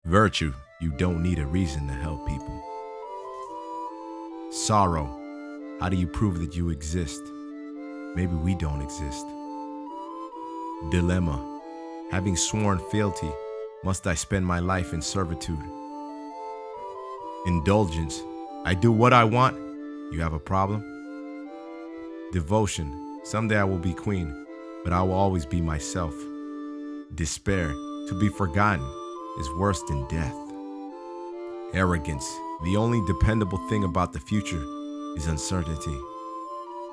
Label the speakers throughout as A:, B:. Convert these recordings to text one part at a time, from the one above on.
A: Virtue, you don't need a reason to help people. Sorrow, how do you prove that you exist? Maybe we don't exist. Dilemma, having sworn fealty, must I spend my life in servitude? Indulgence, I do what I want, you have a problem? Devotion, someday I will be queen, but I will always be myself. Despair, to be forgotten, is worse than death. Arrogance, the only dependable thing about the future is uncertainty.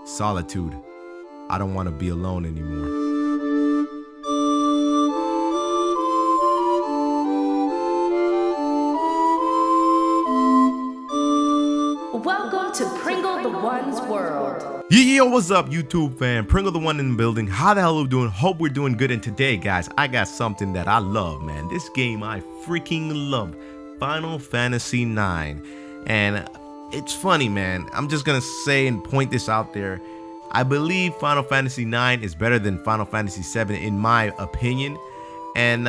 A: Solitude, I don't want to be alone anymore.
B: Welcome to PringleTheOne's world.
A: Yo, what's up, YouTube fan? PringleTheOne in the building. How the hell are we doing? Hope we're doing good. And today, guys, I got something that I love, man. This game I freaking love. Final Fantasy IX. And it's funny, man. I'm just gonna say and point this out there. I believe Final Fantasy IX is better than Final Fantasy VII in my opinion. And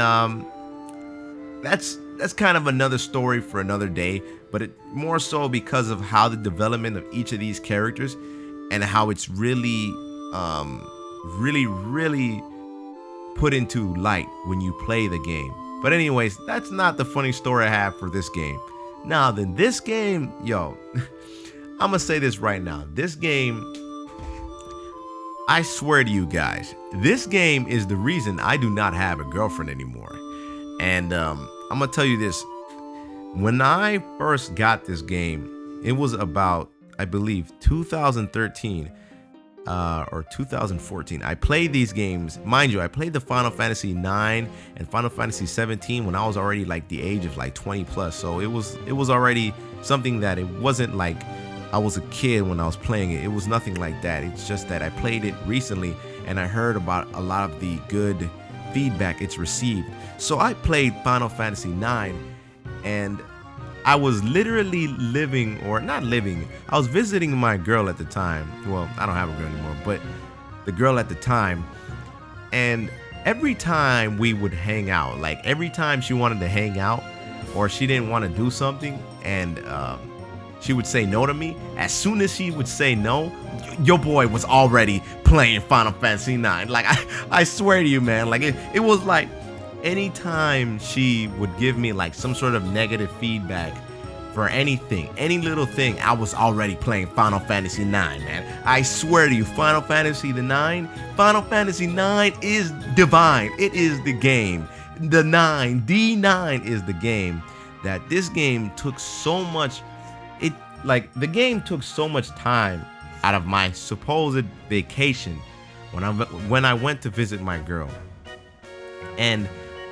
A: that's kind of another story for another day, but it more so because of how the development of each of these characters and how it's really put into light when you play the game. But anyways, that's not the funny story I have for this game. Now then, this game, yo, I'm gonna say this right now. This game, I swear to you guys, this game is the reason I do not have a girlfriend anymore. And I'm gonna tell you this. When I first got this game, it was about, I believe, 2013 or 2014. I played these games. Mind you, I played the Final Fantasy IX and Final Fantasy 17 when I was already like the age of like 20 plus. So it was already something that it wasn't like I was a kid when I was playing it. It was nothing like that. It's just that I played it recently and I heard about a lot of the good feedback it's received. So I played Final Fantasy IX and I was literally living, or not living, I was visiting my girl at the time. Well, I don't have a girl anymore, but the girl at the time. And every time we would hang out, like every time she wanted to hang out or she didn't want to do something and she would say no to me, as soon as she would say no, your boy was already playing Final Fantasy IX. Like, I swear to you, man, like it was like, anytime she would give me like some sort of negative feedback for anything, any little thing, I was already playing Final Fantasy IX, man. I swear to you, Final Fantasy IX is divine. It is the game. D9 is the game that this game took so much, the game took so much time out of my supposed vacation when I went to visit my girl. And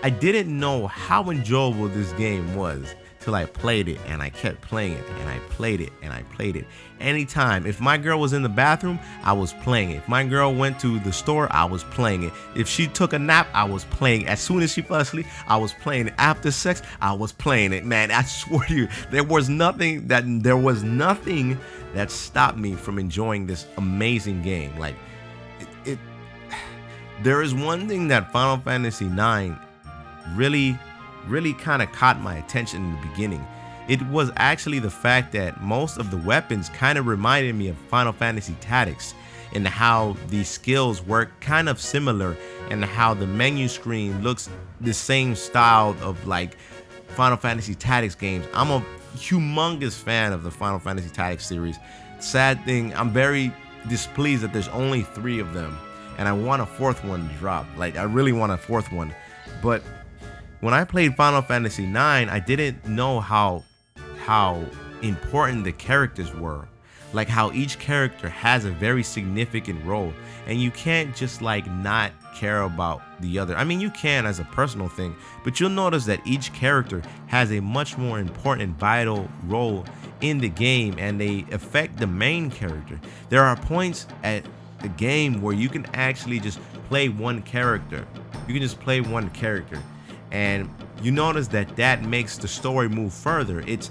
A: I didn't know how enjoyable this game was till I played it, and I kept playing it, and I played it, and I played it. Anytime, if my girl was in the bathroom, I was playing it. If my girl went to the store, I was playing it. If she took a nap, I was playing it. As soon as she fell asleep, I was playing it. After sex, I was playing it. Man, I swear to you, there was nothing that stopped me from enjoying this amazing game. Like, there is one thing that Final Fantasy IX really kind of caught my attention in the beginning. It was actually the fact that most of the weapons kind of reminded me of Final Fantasy Tactics, and how the skills work kind of similar, and how the menu screen looks the same style of like Final Fantasy Tactics games. I'm a humongous fan of the Final Fantasy Tactics series. Sad thing, I'm very displeased that there's only 3 of them, and I want a 4th one to drop. Like, I really want a 4th one. But when I played Final Fantasy IX, I didn't know how important the characters were. Like, how each character has a very significant role, and you can't just like not care about the other. I mean, you can as a personal thing, but you'll notice that each character has a much more important, vital role in the game, and they affect the main character. There are points at the game where you can actually just play one character. You can just play one character, and you notice that makes the story move further. It's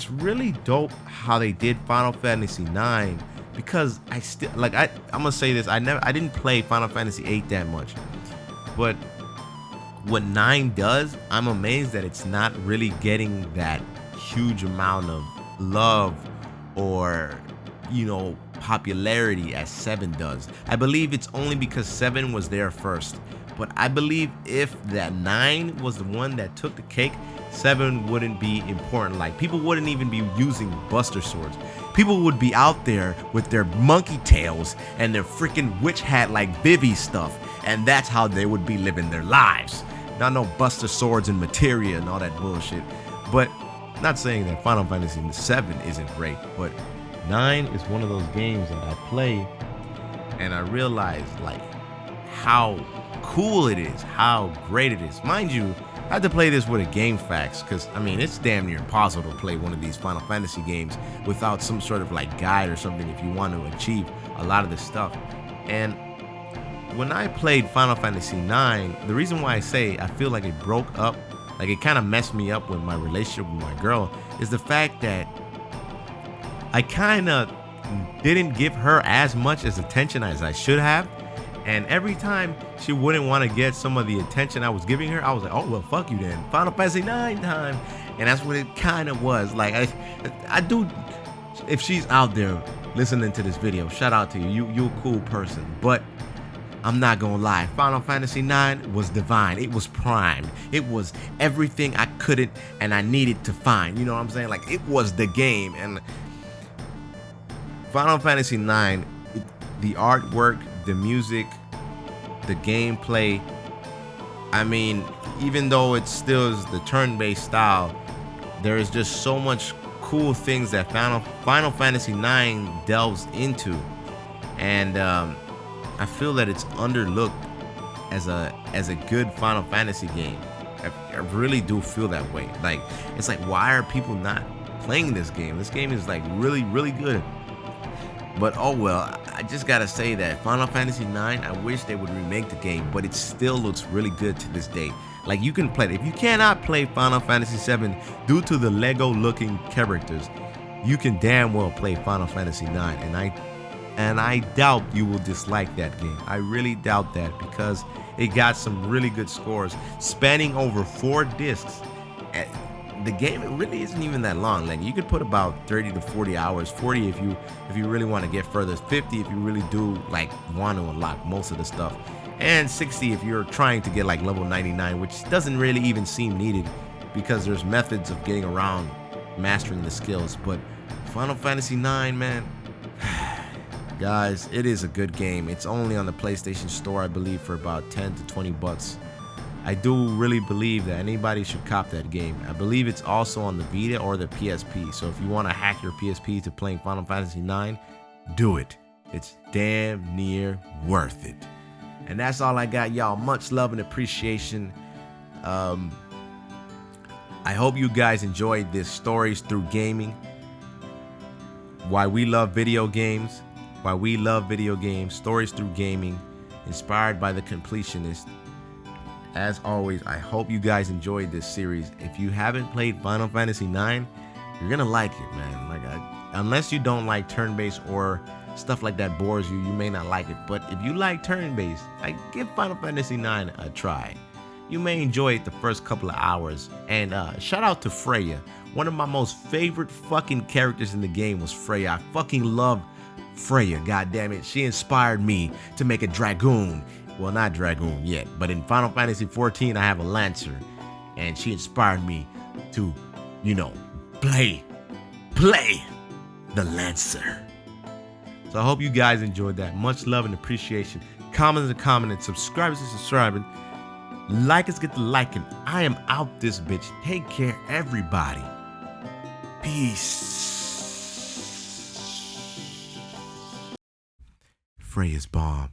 A: really dope how they did Final Fantasy IX, because I still like, I'm gonna say this, I didn't play Final Fantasy VIII that much, but what 9 does, I'm amazed that it's not really getting that huge amount of love or, popularity as 7 does. I believe it's only because 7 was there first. But I believe if that 9 was the one that took the cake, 7 wouldn't be important. Like, people wouldn't even be using Buster Swords. People would be out there with their monkey tails and their freaking witch hat like Vivi stuff. And that's how they would be living their lives. Not no Buster Swords and materia and all that bullshit. But not saying that Final Fantasy VII isn't great, but 9 is one of those games that I play and I realize like how cool it is, how great it is. Mind you, I had to play this with a game facts because I mean it's damn near impossible to play one of these Final Fantasy games without some sort of like guide or something if you want to achieve a lot of this stuff. And when I played Final Fantasy IX, the reason why I say I feel like it broke up, like it kind of messed me up with my relationship with my girl, is the fact that I kind of didn't give her as much as attention as I should have. And every time she wouldn't want to get some of the attention I was giving her, I was like, oh, well, fuck you then. Final Fantasy IX time. And that's what it kind of was. Like, I do, if she's out there listening to this video, shout out to you. You're a cool person. But I'm not going to lie. Final Fantasy IX was divine. It was prime. It was everything I couldn't and I needed to find. You know what I'm saying? Like, it was the game. And Final Fantasy IX, the artwork, the music, the gameplay, I mean, even though it still is the turn-based style, there is just so much cool things that Final Fantasy IX delves into, and I feel that it's underlooked as a good Final Fantasy game. I really do feel that way. Like, it's like, why are people not playing this game? This game is like really, really good. But oh well, I just gotta say that Final Fantasy IX, I wish they would remake the game, but it still looks really good to this day. Like, you can play it. If you cannot play Final Fantasy VII due to the Lego looking characters, you can damn well play Final Fantasy IX, and I doubt you will dislike that game. I really doubt that because it got some really good scores spanning over 4 discs. The game, it really isn't even that long. Like, you could put about 30 to 40 hours, 40 if you really want to get further, 50 if you really do like want to unlock most of the stuff, and 60 if you're trying to get like level 99, which doesn't really even seem needed because there's methods of getting around mastering the skills. But Final Fantasy IX, man, guys, it is a good game. It's only on the PlayStation Store, I believe, for about 10 to 20 bucks. I do really believe that anybody should cop that game. I believe it's also on the Vita or the PSP. So if you want to hack your PSP to playing Final Fantasy IX, do it. It's damn near worth it. And that's all I got, y'all. Much love and appreciation. I hope you guys enjoyed this Stories Through Gaming. Why we love video games. Why we love video games. Stories Through Gaming. Inspired by the Completionist. As always, I hope you guys enjoyed this series. If you haven't played Final Fantasy IX, you're gonna like it, man. Like, unless you don't like turn-based or stuff like that bores you, you may not like it. But if you like turn-based, give Final Fantasy IX a try. You may enjoy it the first couple of hours. And shout out to Freya. One of my most favorite fucking characters in the game was Freya. I fucking love Freya, god damn it. She inspired me to make a Dragoon. Well, not Dragoon yet, but in Final Fantasy XIV, I have a Lancer, and she inspired me to, play the Lancer. So I hope you guys enjoyed that. Much love and appreciation. Comment is a comment, and subscribe is subscribing. Like us, get the liking. I am out this bitch. Take care, everybody. Peace. Freya's bomb.